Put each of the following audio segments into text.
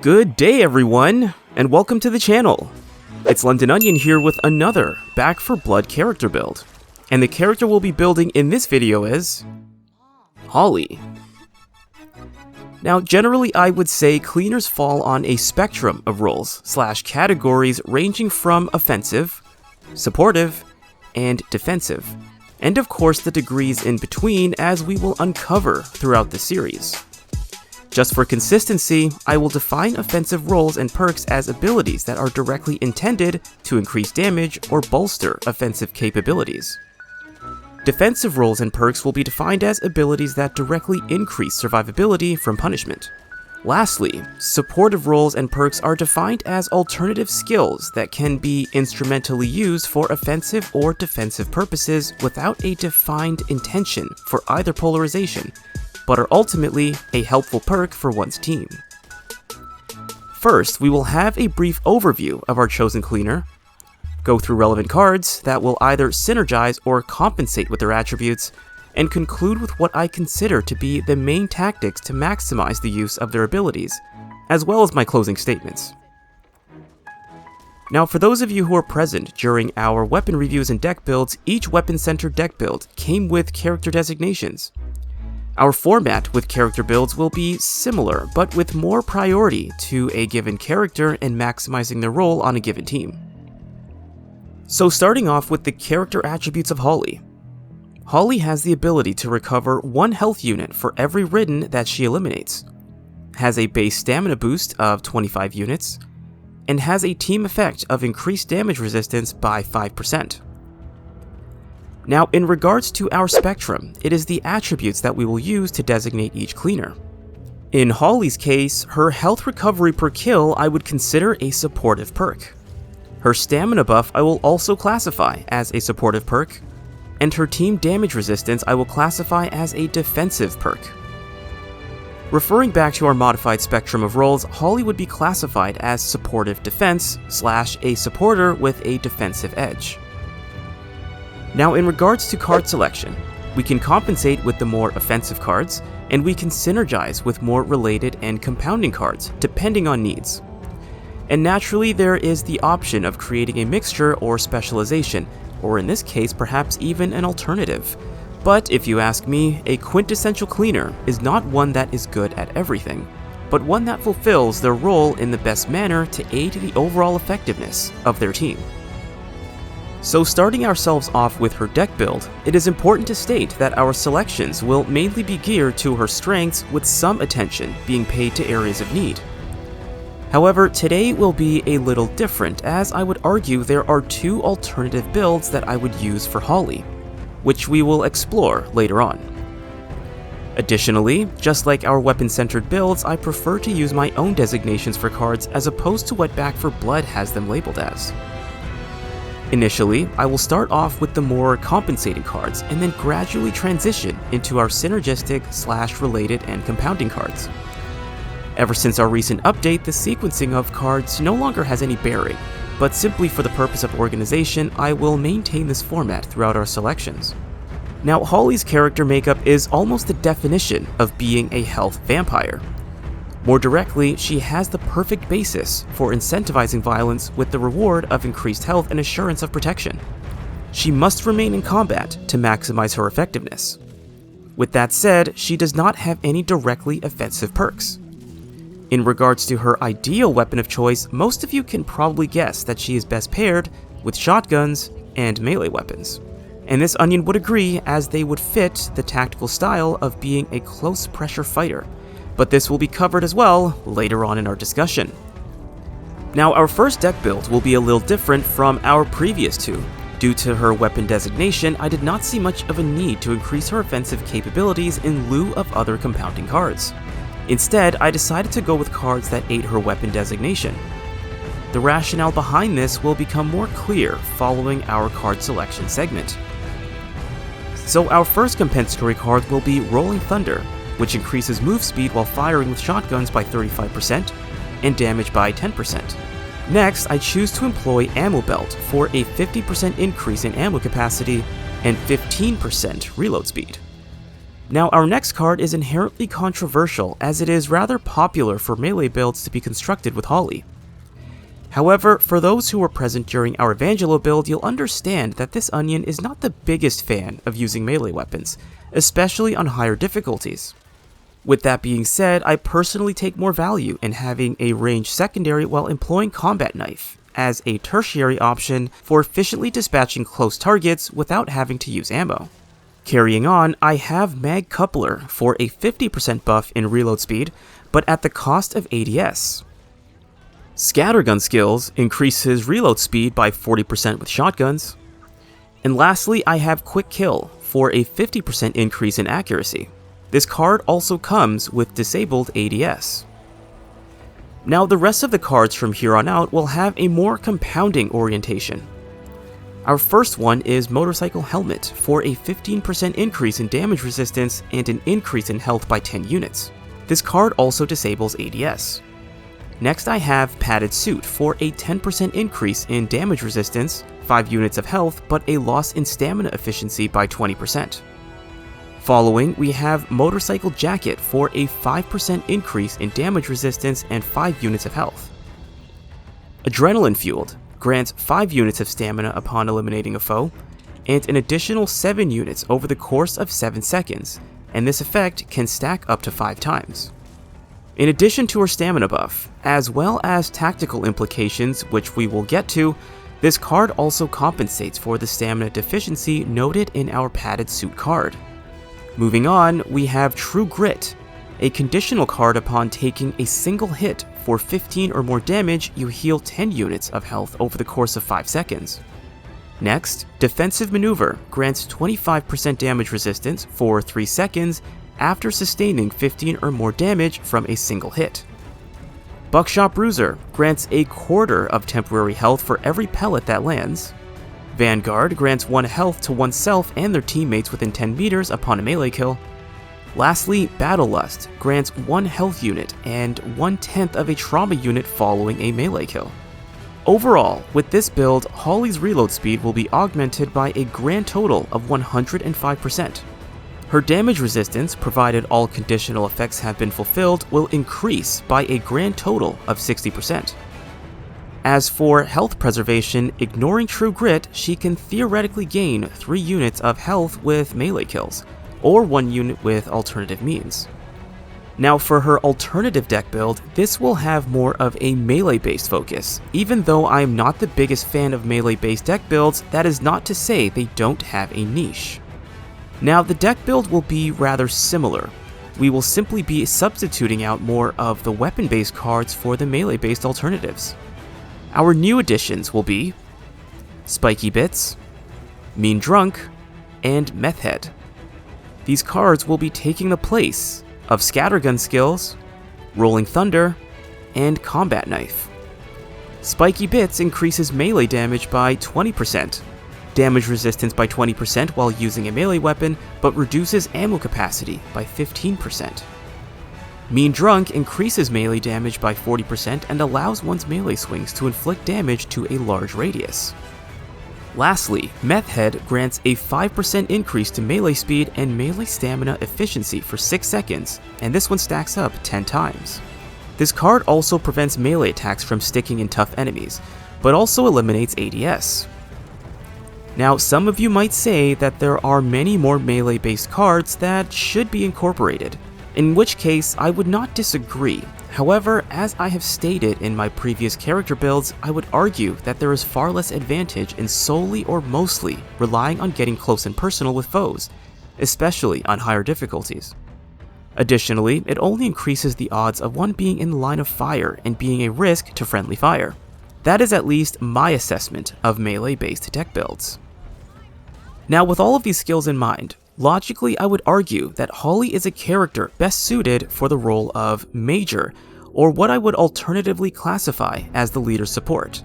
Good day everyone, and welcome to the channel. It's Londononion here with another Back 4 Blood character build. And the character we'll be building in this video is Holly. Now generally I would say cleaners fall on a spectrum of roles / categories ranging from offensive, supportive, and defensive. And of course the degrees in between, as we will uncover throughout the series. Just for consistency, I will define offensive roles and perks as abilities that are directly intended to increase damage or bolster offensive capabilities. Defensive roles and perks will be defined as abilities that directly increase survivability from punishment. Lastly, supportive roles and perks are defined as alternative skills that can be instrumentally used for offensive or defensive purposes without a defined intention for either polarization, but are ultimately a helpful perk for one's team. First, we will have a brief overview of our chosen cleaner, go through relevant cards that will either synergize or compensate with their attributes, and conclude with what I consider to be the main tactics to maximize the use of their abilities, as well as my closing statements. Now, for those of you who are present during our weapon reviews and deck builds, each weapon-centered deck build came with character designations. Our format with character builds will be similar, but with more priority to a given character and maximizing their role on a given team. So starting off with the character attributes of Holly. Holly has the ability to recover 1 health unit for every ridden that she eliminates, has a base stamina boost of 25 units, and has a team effect of increased damage resistance by 5%. Now, in regards to our spectrum, it is the attributes that we will use to designate each cleaner. In Holly's case, her health recovery per kill I would consider a supportive perk. Her stamina buff I will also classify as a supportive perk, and her team damage resistance I will classify as a defensive perk. Referring back to our modified spectrum of roles, Holly would be classified as supportive defense / a supporter with a defensive edge. Now, in regards to card selection, we can compensate with the more offensive cards, and we can synergize with more related and compounding cards, depending on needs. And naturally, there is the option of creating a mixture or specialization, or in this case, perhaps even an alternative. But if you ask me, a quintessential cleaner is not one that is good at everything, but one that fulfills their role in the best manner to aid the overall effectiveness of their team. So starting ourselves off with her deck build, it is important to state that our selections will mainly be geared to her strengths, with some attention being paid to areas of need. However, today will be a little different, as I would argue there are 2 alternative builds that I would use for Holly, which we will explore later on. Additionally, just like our weapon-centered builds, I prefer to use my own designations for cards as opposed to what Back 4 Blood has them labeled as. Initially, I will start off with the more compensating cards and then gradually transition into our synergistic / related and compounding cards. Ever since our recent update, the sequencing of cards no longer has any bearing, but simply for the purpose of organization, I will maintain this format throughout our selections. Now, Holly's character makeup is almost the definition of being a health vampire. More directly, she has the perfect basis for incentivizing violence with the reward of increased health and assurance of protection. She must remain in combat to maximize her effectiveness. With that said, she does not have any directly offensive perks. In regards to her ideal weapon of choice, most of you can probably guess that she is best paired with shotguns and melee weapons. And this onion would agree, as they would fit the tactical style of being a close pressure fighter. But this will be covered as well later on in our discussion. Now, our first deck build will be a little different from our previous 2. Due to her weapon designation, I did not see much of a need to increase her offensive capabilities in lieu of other compounding cards. Instead, I decided to go with cards that aid her weapon designation. The rationale behind this will become more clear following our card selection segment. So our first compensatory card will be Rolling Thunder, which increases move speed while firing with shotguns by 35% and damage by 10%. Next, I choose to employ Ammo Belt for a 50% increase in ammo capacity and 15% reload speed. Now, our next card is inherently controversial as it is rather popular for melee builds to be constructed with Holly. However, for those who were present during our Evangelo build, you'll understand that this onion is not the biggest fan of using melee weapons, especially on higher difficulties. With that being said, I personally take more value in having a ranged secondary while employing combat knife as a tertiary option for efficiently dispatching close targets without having to use ammo. Carrying on, I have mag coupler for a 50% buff in reload speed, but at the cost of ADS. Scattergun skills increases reload speed by 40% with shotguns. And lastly, I have quick kill for a 50% increase in accuracy. This card also comes with disabled ADS. Now, the rest of the cards from here on out will have a more compounding orientation. Our first one is Motorcycle Helmet for a 15% increase in damage resistance and an increase in health by 10 units. This card also disables ADS. Next, I have Padded Suit for a 10% increase in damage resistance, 5 units of health, but a loss in stamina efficiency by 20%. Following, we have Motorcycle Jacket for a 5% increase in damage resistance and 5 units of health. Adrenaline Fueled grants 5 units of stamina upon eliminating a foe, and an additional 7 units over the course of 7 seconds, and this effect can stack up to 5 times. In addition to her stamina buff, as well as tactical implications which we will get to, this card also compensates for the stamina deficiency noted in our Padded Suit card. Moving on, we have True Grit, a conditional card upon taking a single hit for 15 or more damage, you heal 10 units of health over the course of 5 seconds. Next, Defensive Maneuver grants 25% damage resistance for 3 seconds after sustaining 15 or more damage from a single hit. Buckshot Bruiser grants a quarter of temporary health for every pellet that lands. Vanguard grants 1 health to oneself and their teammates within 10 meters upon a melee kill. Lastly, Battle Lust grants 1 health unit and 1/10 of a trauma unit following a melee kill. Overall, with this build, Holly's reload speed will be augmented by a grand total of 105%. Her damage resistance, provided all conditional effects have been fulfilled, will increase by a grand total of 60%. As for health preservation, ignoring True Grit, she can theoretically gain 3 units of health with melee kills, or 1 unit with alternative means. Now for her alternative deck build, this will have more of a melee-based focus. Even though I am not the biggest fan of melee-based deck builds, that is not to say they don't have a niche. Now the deck build will be rather similar. We will simply be substituting out more of the weapon-based cards for the melee-based alternatives. Our new additions will be Spiky Bits, Mean Drunk, and Meth Head. These cards will be taking the place of Scattergun skills, Rolling Thunder, and Combat Knife. Spiky Bits increases melee damage by 20%, damage resistance by 20% while using a melee weapon, but reduces ammo capacity by 15%. Mean Drunk increases melee damage by 40% and allows one's melee swings to inflict damage to a large radius. Lastly, Meth Head grants a 5% increase to melee speed and melee stamina efficiency for 6 seconds, and this one stacks up 10 times. This card also prevents melee attacks from sticking in tough enemies, but also eliminates ADS. Now, some of you might say that there are many more melee-based cards that should be incorporated, in which case I would not disagree. However, as I have stated in my previous character builds, I would argue that there is far less advantage in solely or mostly relying on getting close and personal with foes, especially on higher difficulties. Additionally, it only increases the odds of one being in line of fire and being a risk to friendly fire. That is at least my assessment of melee-based deck builds. Now, with all of these skills in mind, logically I would argue that Holly is a character best suited for the role of Major, or what I would alternatively classify as the leader support.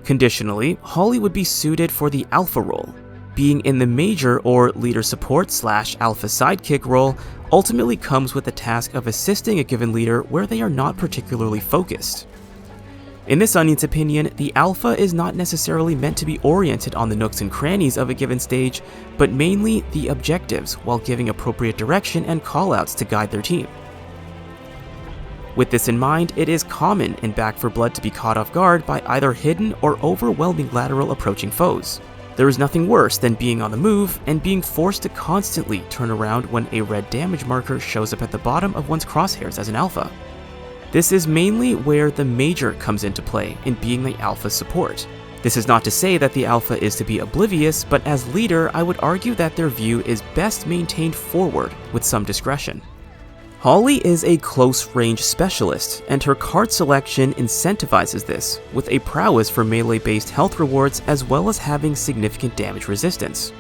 Conditionally, Holly would be suited for the Alpha role. Being in the Major or leader support / Alpha sidekick role ultimately comes with the task of assisting a given leader where they are not particularly focused. In this Onion's opinion, the alpha is not necessarily meant to be oriented on the nooks and crannies of a given stage, but mainly the objectives while giving appropriate direction and callouts to guide their team. With this in mind, it is common in Back 4 Blood to be caught off guard by either hidden or overwhelming lateral approaching foes. There is nothing worse than being on the move and being forced to constantly turn around when a red damage marker shows up at the bottom of one's crosshairs as an alpha. This is mainly where the Major comes into play in being the alpha support. This is not to say that the alpha is to be oblivious, but as leader, I would argue that their view is best maintained forward with some discretion. Holly is a close-range specialist, and her card selection incentivizes this, with a prowess for melee-based health rewards as well as having significant damage resistance.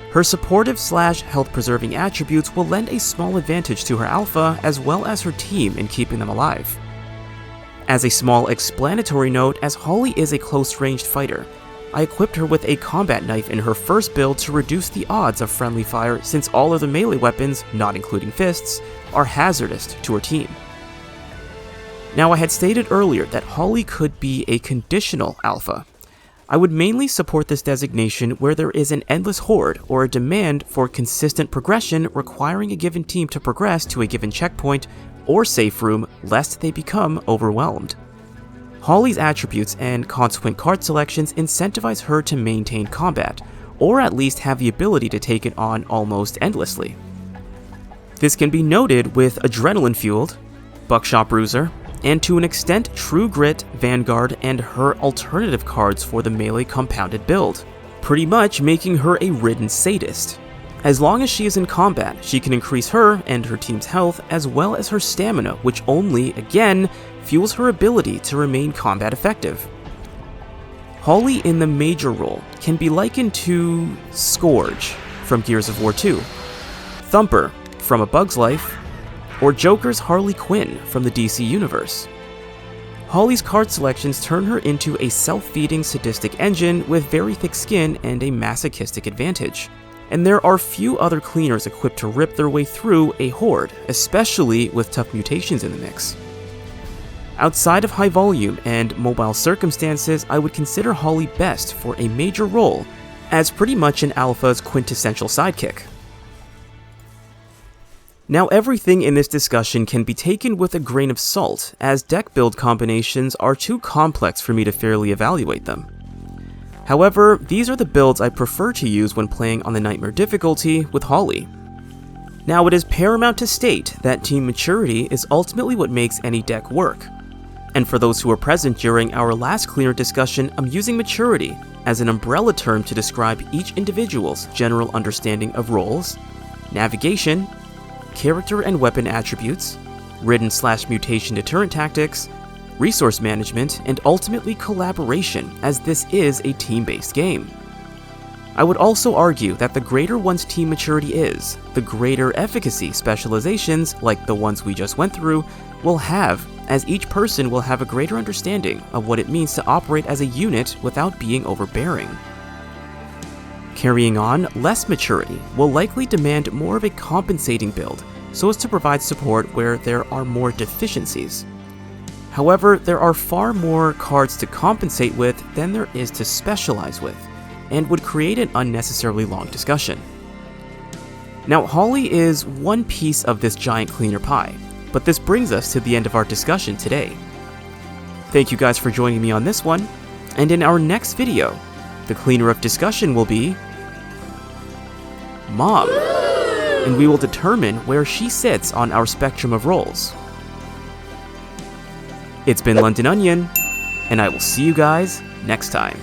Her supportive/health-preserving attributes will lend a small advantage to her alpha as well as her team in keeping them alive. As a small explanatory note, as Holly is a close-ranged fighter, I equipped her with a combat knife in her first build to reduce the odds of friendly fire since all of the melee weapons, not including fists, are hazardous to her team. Now, I had stated earlier that Holly could be a conditional alpha. I would mainly support this designation where there is an endless horde or a demand for consistent progression requiring a given team to progress to a given checkpoint or safe room lest they become overwhelmed. Holly's attributes and consequent card selections incentivize her to maintain combat, or at least have the ability to take it on almost endlessly. This can be noted with Adrenaline-fueled, Buckshot Bruiser, and to an extent True Grit, Vanguard, and her alternative cards for the melee compounded build, pretty much making her a ridden sadist. As long as she is in combat, she can increase her and her team's health as well as her stamina, which only, again, fuels her ability to remain combat effective. Holly in the Major role can be likened to Scourge from Gears of War 2, Thumper from A Bug's Life, or Joker's Harley Quinn from the DC Universe. Holly's card selections turn her into a self-feeding sadistic engine with very thick skin and a masochistic advantage. And there are few other cleaners equipped to rip their way through a horde, especially with tough mutations in the mix. Outside of high volume and mobile circumstances, I would consider Holly best for a Major role, as pretty much an alpha's quintessential sidekick. Now, everything in this discussion can be taken with a grain of salt, as deck build combinations are too complex for me to fairly evaluate them. However, these are the builds I prefer to use when playing on the Nightmare difficulty with Holly. Now, it is paramount to state that team maturity is ultimately what makes any deck work. And for those who were present during our last cleaner discussion, I'm using maturity as an umbrella term to describe each individual's general understanding of roles, navigation, character and weapon attributes, ridden/mutation deterrent tactics, resource management, and ultimately collaboration, as this is a team-based game. I would also argue that the greater one's team maturity is, the greater efficacy specializations, like the ones we just went through, will have, as each person will have a greater understanding of what it means to operate as a unit without being overbearing. Carrying on, less maturity will likely demand more of a compensating build, so as to provide support where there are more deficiencies. However, there are far more cards to compensate with than there is to specialize with, and would create an unnecessarily long discussion. Now, Holly is one piece of this giant cleaner pie, but this brings us to the end of our discussion today. Thank you guys for joining me on this one, and in our next video, the cleaner of discussion will be Mom, and we will determine where she sits on our spectrum of roles. It's been Londononion, and I will see you guys next time.